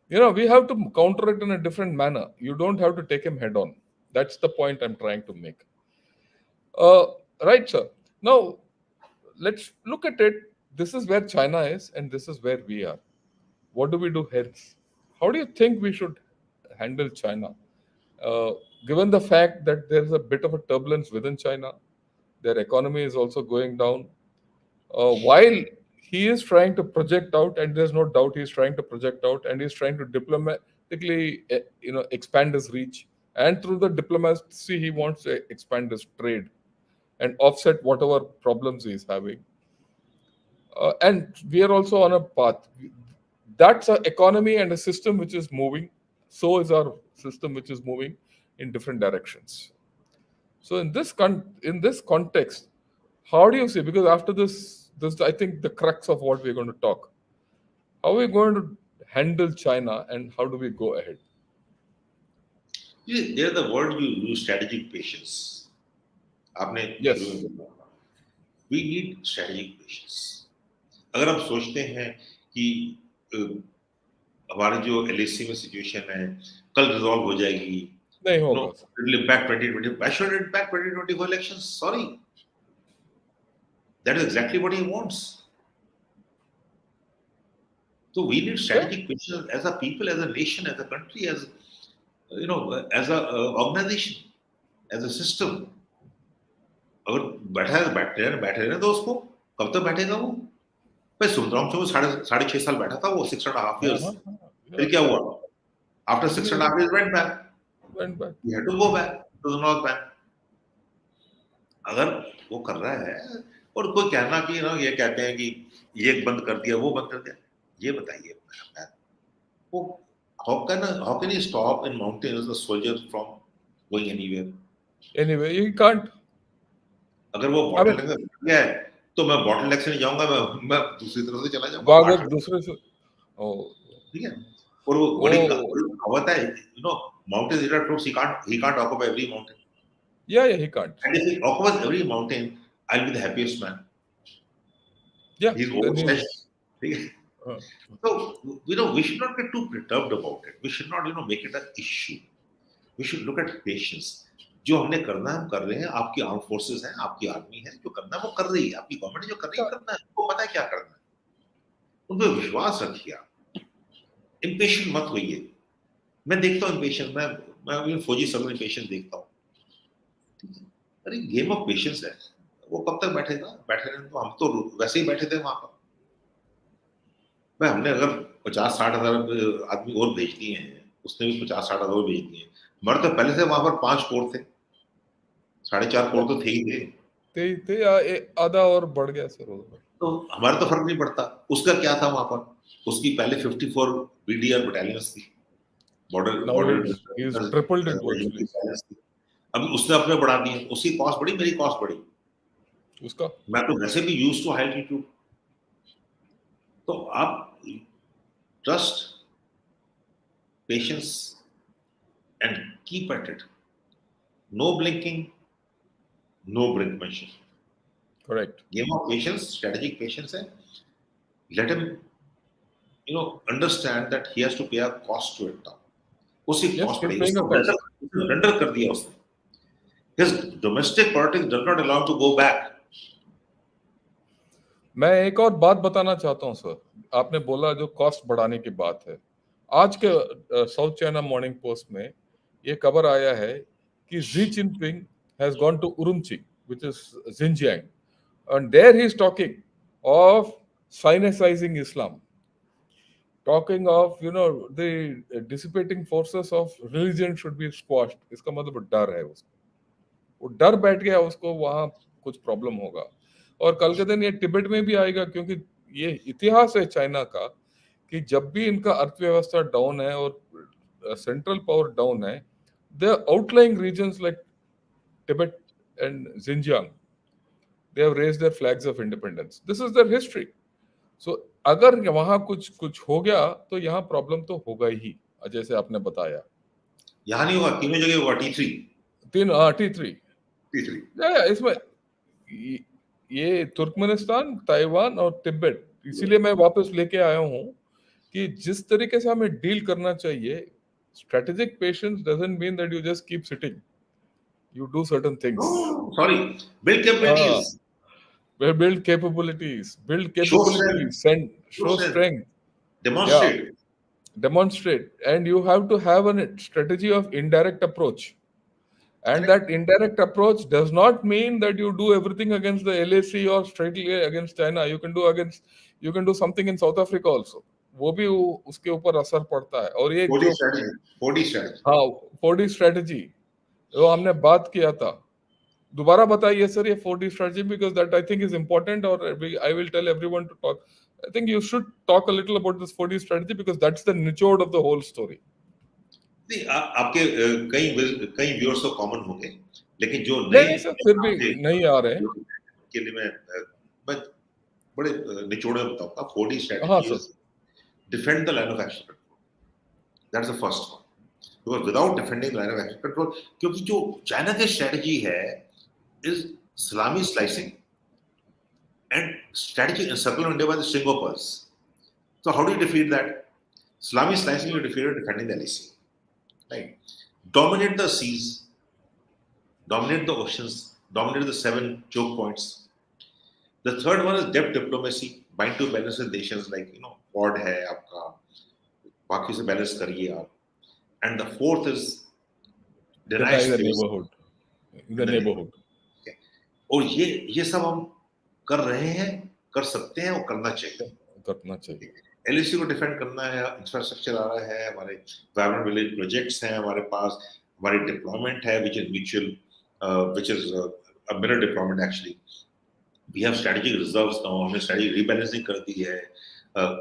We have to counter it in a different manner. You don't have to take him head on. That's the point I'm trying to make. Right, sir. Now, let's look at it. This is where China is, and this is where we are. What do we do hence? How do you think we should handle China? Given the fact that there's a bit of a turbulence within China, their economy is also going down. While he is trying to project out, and there's no doubt he's trying to project out, and he's trying to diplomatically, expand his reach. And through the diplomacy, he wants to expand his trade and offset whatever problems he's having. And we are also on a path. That's an economy and a system which is moving. So is our system which is moving in different directions. So in this context, how do you see? Because after this I think the crux of what we're going to talk. How are we going to handle China, and how do we go ahead? There's the word you use, strategic patience. Yes. We need strategic patience. अगर हम सोचते हैं कि हमारे जो LAC में सिचुएशन है कल रिजॉल्व हो जाएगी, नहीं होगा. It will impact 2020. Why should it impact 2024 elections? Sorry. That is exactly what he wants. So we need strategic patience as a people, as a nation, as a country, as as a organization, as a system. अगर बैठे रहे तो उसको कब तक बैठेगा वो? मैं सुनता हूँ 6.5 साल बैठा था वो, 6.5 years. फिर क्या हुआ? After 6.5 years went back. He had to go back to the North Bank. अगर वो कर रहा है और कोई कहना कि ये कहते हैं कि ये बंद कर दिया, वो बंद कर दिया, ये बताइए वो how can he stop in mountains the soldiers from going anywhere? Anyway, he can't. अगर वो बॉटल नेक में गया है तो मैं बॉटल नेक से नहीं जाऊंगा, मैं दूसरी तरफ से चला जाऊंगा, दूसरे से. ठीक है. और वो बड़ी कहावत है, mountains are troops, he can't occupy every mountain. Yeah, he can't. And if he occupies every mountain, I'll be the happiest man. Yeah, he's overstretched. So we should not get too perturbed about it. We should not make it an issue. We should look at patience. जो हमने करना है हम कर रहे हैं. आपकी आर्म फोर्सेस हैं, आपकी आर्मी है, जो करना है वो कर रही है. आपकी गवर्नमेंट जो कर रही है करना है, उनको पता है क्या करना है. उन पर विश्वास रखिए. इम्पेशेंट मत होइए. मैं देखता हूँ इम्पेशेंट, मैं फौजी सब इम्पेशेंट देखता हूँ. अरे गेम ऑफ पेशेंस है. वो कब तक बैठेगा? बैठे रहने तो. हम तो वैसे ही बैठे थे वहां पर. हमने अगर 50-60 हजार आदमी और भेज दिए हैं, उसने भी 50-60 हजार और भेज दिए. मगर तो पहले से वहां पर 5 कोर थे, 4.5 कोर तो थे ही थे. आधा और बढ़ गया सर. तो हमारा तो फर्क नहीं पड़ता. उसका क्या था वहां पर? उसकी पहले 54 BDR बटालियंस थी. Border tripled it virtually. अभी उसने अपने बढ़ा दिए. उसकी कॉस्ट बढ़ी, मेरी कॉस्ट बढ़ी. उसका मैं तो वैसे भी यूज्ड टू हाई एल्टीट्यूड. तो आप trust, patience and keep at it. No blinking, no brinkmanship. Correct. Game of patience, strategic patience है. Let him understand that he has to pay a cost to it now. उसी cost पड़ेगी. Render कर दिया उसने. His domestic politics does not allow him to go back. मैं एक और बात बताना चाहता हूँ सर. आपने बोला जो कॉस्ट बढ़ाने की बात है. आज के साउथ चाइना मॉर्निंग पोस्ट में ये खबर आया है कि Xi Jinping has gone to Urumqi, which is Xinjiang, and there he is talking of Sinicizing Islam, talking of the dissipating forces of religion should be squashed. इसका मतलब डर है उसको. वो डर बैठ गया उसको, वहां कुछ प्रॉब्लम होगा. और कल के दिन ये तिब्बत में भी आएगा, क्योंकि ये इतिहास है चाइना का कि जब भी इनका अर्थव्यवस्था डाउन है और सेंट्रल पावर डाउन है, the outlying regions like Tibet and Xinjiang, they have raised their flags of independence. This is their history. So अगर वहां कुछ कुछ हो गया तो यहाँ प्रॉब्लम तो होगा ही, जैसे आपने बताया. यहाँ नहीं होगा, तीनों जगह होगा, T3. T3 T3. इसमें ये तुर्कमेनिस्तान, ताइवान और तिब्बत, इसीलिए मैं वापस लेके आया हूँ कि जिस तरीके से हमें डील करना चाहिए, strategic patience doesn't mean that you just keep sitting. You do certain things. No, sorry. Build capabilities. Build capabilities. Build Show strength. capabilities. Send, show strength. Demonstrate. Yeah, demonstrate. And you have to have a strategy of indirect approach. And Correct. that indirect approach does not mean that you do everything against the LAC or straightly against China. You can do something in South Africa also. वो भी उसके ऊपर असर पड़ता है. और ये 4D जो strategy. 4D strategy. हाँ 4D स्ट्रेटजी जो हमने बात किया था, दोबारा बताइए सर ये 4D strategy, because that I think is important, or I will tell everyone to talk. I think you should talk a little about this 4D strategy because that's the nichode of the whole story. नहीं, आपके कई व्यूअर्स तो कॉमन होंगे, लेकिन जो नहीं सर फिर भी नहीं आ रहे हैं के लिए मैं बड़े निचोड़ में बताऊंगा. 4D हाँ strategy is sir. defend the line of action control. That's the first one. Because without defending line of action control, क्योंकि जो चाइना की स्ट्रेटजी है is salami slicing and strategy encircling India by the string of pearls. So how do you defeat that? Salami slicing you defeat it defending the LAC. Right? Dominate the seas, dominate the oceans, dominate the 7 choke points. The third one is depth diplomacy, bind to balance with nations like Quad है आपका, बाकी से balance करिए आप. And the fourth is deny the space. neighborhood. The neighborhood. Okay. और ये सब हम कर रहे हैं, कर सकते हैं और करना चाहिए. LAC को डिफेंड करना है, इंफ्रास्ट्रक्चर आ रहा है, हमारे वायब्रेंट विलेज प्रोजेक्ट्स हैं हमारे पास, हमारी डिप्लॉयमेंट है which is mutual, which is a mirror deployment actually. We have strategic reserves now, हमने strategic rebalancing कर दी है.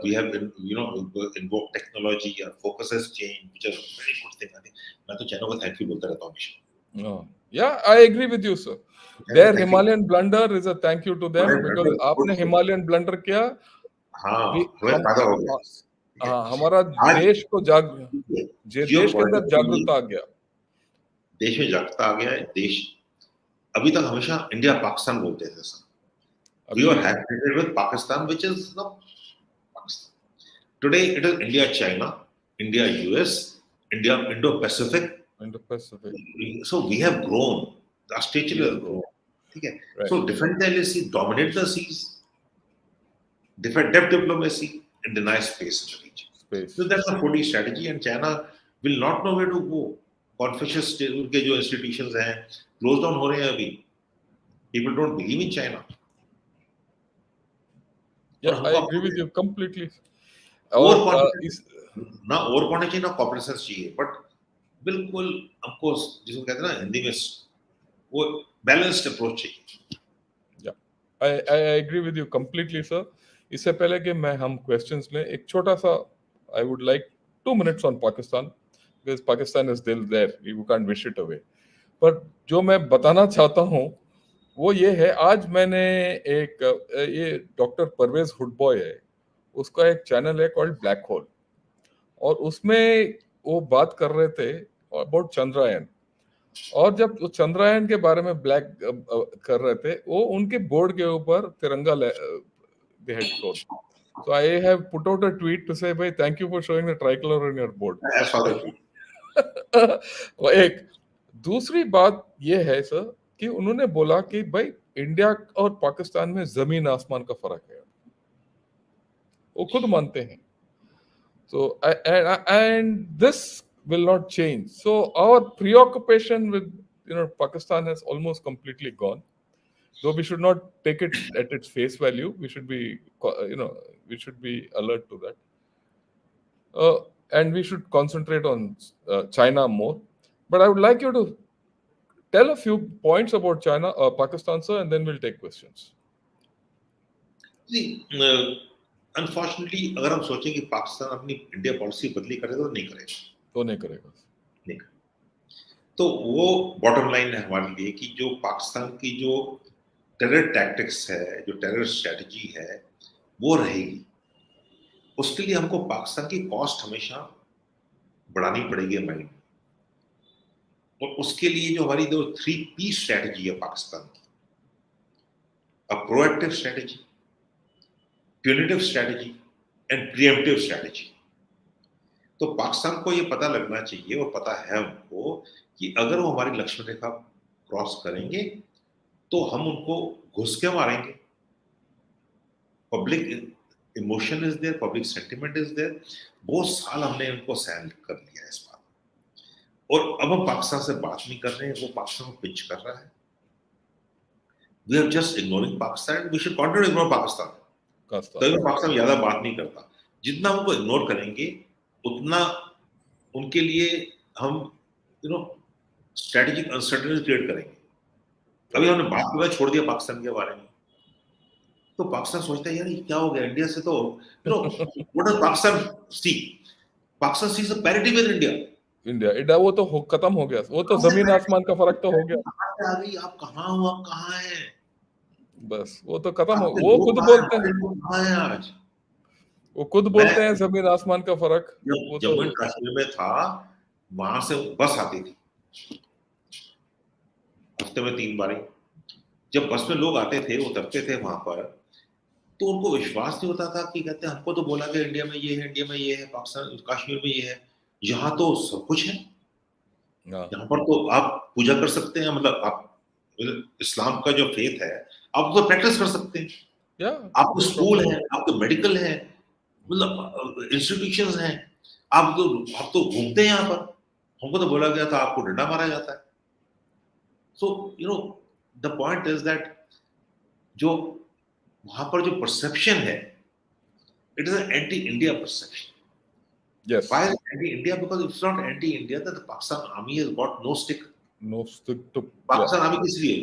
We have invoked technology, our focus has changed, which is a very good thing. I think मैं तो चाइना को थैंक यू बोलता रहता हूँ हमेशा. Yeah, I agree with you, sir. Their Himalayan blunder is a thank you to them because आपने Himalayan blunder किया. हाँ, हमें फायदा हो गया. हाँ, हमारा देश को देश के अंदर जागरूकता आ गया. देश में जागरूकता आ गया है. देश अभी तक हमेशा इंडिया पाकिस्तान बोलते थे sir. We were happy with Pakistan, which is not Pakistan. Today it is India, China, India, US, India, Indo-Pacific. So we have grown. Our stature has grown. Okay. Right. So defend the LAC, dominate the seas, defend depth diplomacy, and deny space in the region. So that's a 4D strategy, and China will not know where to go. Confucius के जो institutions हैं close down हो रहे हैं अभी. People don't believe in China. Yeah, I agree with you completely. ना ओवर कॉन्फिडेंस चाहिए, ना कॉम्प्लेसेंस चाहिए, बट बिल्कुल हमको जिसको कहते हैं ना हिंदी में वो बैलेंस्ड अप्रोच चाहिए. Yeah, I agree with you completely, sir. इससे पहले कि हम क्वेश्चंस लें, एक छोटा सा I would like 2 minutes on Pakistan because Pakistan is still there. You can't wish it away. पर जो मैं बताना चाहता हूँ वो ये है, आज मैंने ये डॉक्टर परवेज हुडबॉय है, उसका एक चैनल है कॉल्ड ब्लैक होल, और उसमें वो बात कर रहे थे अबाउट चंद्रयान, और जब वो चंद्रयान के बारे में ब्लैक कर रहे थे, वो उनके बोर्ड के ऊपर तिरंगा they had shown. So I have put out a tweet to say, भाई thank you for showing the tricolor on your board. एक दूसरी बात ये है सर कि उन्होंने बोला कि भाई इंडिया और पाकिस्तान में जमीन आसमान का फर्क है, वो खुद मानते हैं. So and this will not change. So our preoccupation with Pakistan has almost completely gone. Though we should not take it at its face value, we should be alert to that, and we should concentrate on China more. But I would like you to tell a few points about China, Pakistan, sir, and then we'll take questions. Unfortunately अगर हम सोचें कि पाकिस्तान अपनी इंडिया पॉलिसी बदली करेगा तो नहीं करेगा, तो नहीं करेगा। नहीं करेगा। तो वो बॉटम लाइन है हमारे लिए कि जो पाकिस्तान की जो टेरर टैक्टिक्स है, जो टेरर स्ट्रेटजी है, वो रहेगी। उसके लिए हमको पाकिस्तान की कॉस्ट हमेशा बढ़ानी पड़ेगी माइंड में। और उसके लिए जो हमारी जो 3P स्ट्रेटजी है पाकिस्तान की, a proactive strategy, punitive strategy and pre-emptive strategy. तो पाकिस्तान को ये पता लगना चाहिए और पता है उनको कि अगर वो हमारी लक्ष्मण रेखा क्रॉस करेंगे तो हम उनको घुस के मारेंगे। Public emotion is there, public sentiment is there. बहुत साल हमने उनको सहन कर लिया इस बात, और अब हम पाकिस्तान से बात नहीं कर रहे हैं, वो पाकिस्तान को पिंच कर रहा है। We are just ignoring Pakistan, we should continue ignore Pakistan. तभी पाकिस्तान ज्यादा बात नहीं करता। जितना उनको इग्नोर करेंगे उतना उनके लिए हम स्ट्रेटेजिक अनसर्टेनिटी क्रिएट करेंगे। अभी हमने बात करना छोड़ दिया पाकिस्तान के बारे में, तो पाकिस्तान सोचता है यार ये क्या हो गया इंडिया से, तो what does Pakistan see? Pakistan sees a parity with India. India वो तो खत्म हो गया, वो तो जमीन आसमान का फर्क तो हो गया। आ गई, आप कहाँ हो, आप कहाँ हैं? बस वो तो खत्म हो, आपके वो लोग खुद कहाँ हैं, बोलते हमारे हैं, लोग कहाँ हैं आज? वो खुद मैं बोलते हैं जमीन आसमान का फर्क। जब वो तो जम्मू एंड कश्मीर में था, वहां से बस आती थी हफ्ते में 3 बार। जब बस में लोग आते थे, उतरते थे वहां पर, तो उनको विश्वास नहीं होता था कि कहते हैं हमको तो बोला गया इंडिया में ये है, इंडिया में ये है, पाकिस्तान कश्मीर में ये है। यहाँ तो सब कुछ है, हाँ, यहाँ पर तो आप पूजा कर सकते हैं, मतलब आप इस्लाम का जो फेथ है आप तो प्रैक्टिस कर सकते हैं। या आपको स्कूल है, आपको मेडिकल है, मतलब इंस्टीट्यूशंस हैं। आप तो घूमते हैं यहाँ पर। हमको तो बोला गया था आपको डंडा मारा जाता है। So the point is that जो वहां पर जो परसेप्शन है, it is an anti India perception. Yes, Why is it anti-India? Because it's not anti-India that the Pakistan army has got no stick. No stick too, Pakistan army किस लिए?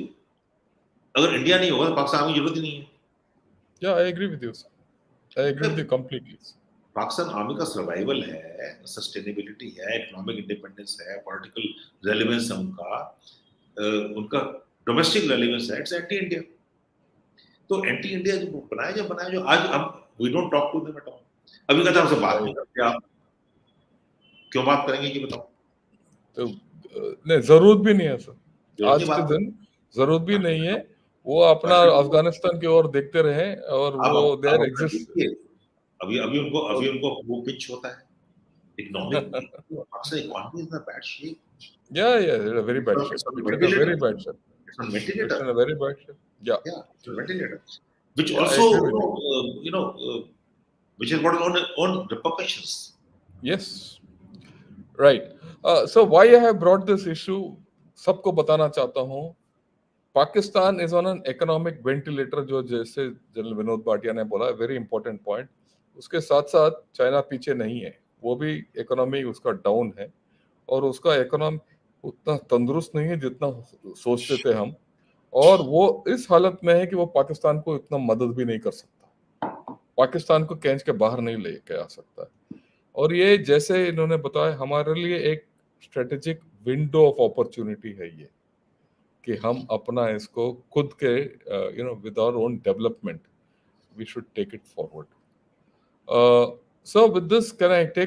अगर इंडिया नहीं होगा तो पाकिस्तान आर्मी की जरूरत ही नहीं है। या I agree with you, I agree with you completely. Pakistan army का सर्वाइवल है, सस्टेनेबिलिटी है, इकोनॉमिक इंडिपेंडेंस है, पॉलिटिकल रेलेवेंस है उनका डोमेस्टिक रेलेवेंस है। It's anti India. तो एंटी इंडिया जो बनाया जो आज हम we don't talk to them at all. अभी कहते हमसे बात नहीं करते, आप क्यों बात करेंगे ये बताओ? तो नहीं, जरूरत भी नहीं है सर, आज के बात दिन जरूरत भी नहीं है। वो अपना अफगानिस्तान की ओर देखते रहे और वो देयर एग्जिस्ट। अभी उनको वो पिच होता है economic. Pakistan economy is in bad shape. Yeah, very bad shape. It's in a very bad shape. It's on It's ventilator. in a very bad shape. Yeah, It's on ventilator. Which yeah, I also, agree with you. which has got its own repercussions. Yes, right. So why I have brought this issue, सबको बताना चाहता हूँ। Pakistan is on an economic ventilator, जो जैसे जनरल विनोद भाटिया ने बोला, वेरी इंपॉर्टेंट पॉइंट। उसके साथ साथ चाइना पीछे नहीं है, वो भी इकोनॉमी उसका डाउन है और उसका इकोनॉमी उतना तंदुरुस्त नहीं है जितना सोचते थे हम। और वो इस हालत में है कि वो पाकिस्तान को इतना मदद भी नहीं कर सकता, पाकिस्तान को खींच के बाहर नहीं लेके आ सकता। और ये जैसे इन्होंने बताया, हमारे लिए एक स्ट्रेटेजिक विंडो ऑफ अपॉर्चुनिटी है ये, कि हम अपना इसको खुद के with our own development we should take it forward. So with this can I take